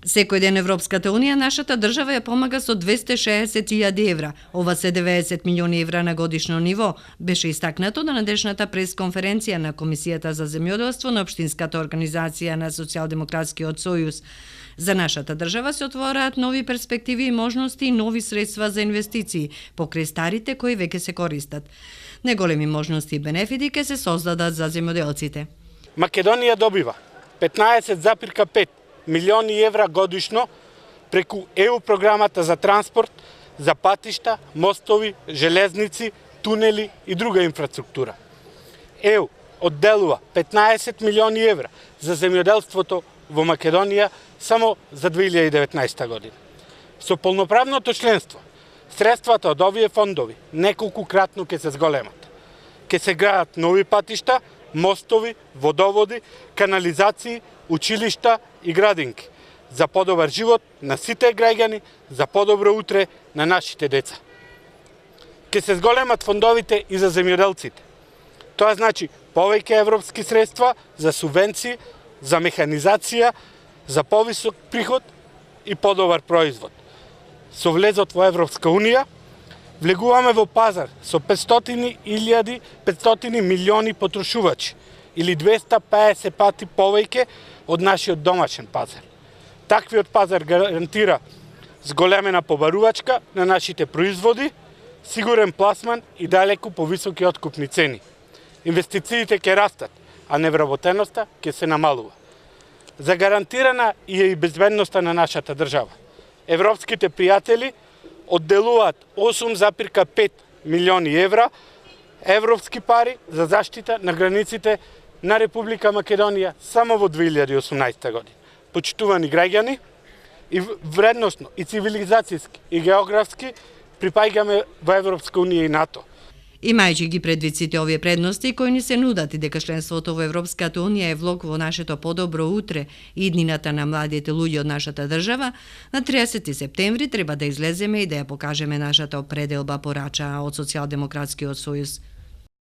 Секој ден Европската Унија нашата држава ја помага со 260.000 евра. Ова се 90 милиони евра на годишно ниво. Беше истакнато на недешната пресконференција на Комисијата за земјоделство на Општинската организација на Социјалдемократскиот сојуз. За нашата држава се отвораат нови перспективи и можности и нови средства за инвестиции, покрај старите кои веќе се користат. Неголеми можности и бенефити ќе се создадат за земјоделците. Македонија добива 15,5 милиони евра годишно преку ЕУ програмата за транспорт, за патишта, мостови, железници, тунели и друга инфраструктура. ЕУ одделува 15 милиони евра за земјоделството во Македонија само за 2019 година. Со полноправното членство, средствата од овие фондови неколкукратно ќе се зголемат. Ќе се градат нови патишта, мостови, водоводи, канализации, училишта и градинки за подобар живот на сите граѓани, за подобро утре на нашите деца. Ќе се зголемат фондовите и за земјоделците. Тоа значи повеќе европски средства за субвенции, за механизација, за повисок приход и подобар производ. Со влезот во Европска Унија, влегуваме во пазар со 500 милиони потрошувачи или 250 пати повеќе од нашиот домашен пазар. Таквиот пазар гарантира зголемена побарувачка на нашите производи, сигурен пласман и далеку повисоки откупни цени. Инвестициите ќе растат, а невработеноста ќе се намалува. За гарантирана е и безбедноста на нашата држава. Европските пријатели одделуваат 8,5 милиони евра европски пари за заштита на границите на Република Македонија само во 2018 година. Почитувани граѓани, и вредносно, и цивилизацијски, и географски припаѓаме во Европска Унија и НАТО. Имајќи ги предвид сите овие предности кои ни се нудат и дека членството во Европската Унија е влог во нашето подобро утре и иднината на младите луѓе од нашата држава, на 30 септември треба да излеземе и да ја покажеме нашата определба, порачаа од Социјалдемократскиот сојуз.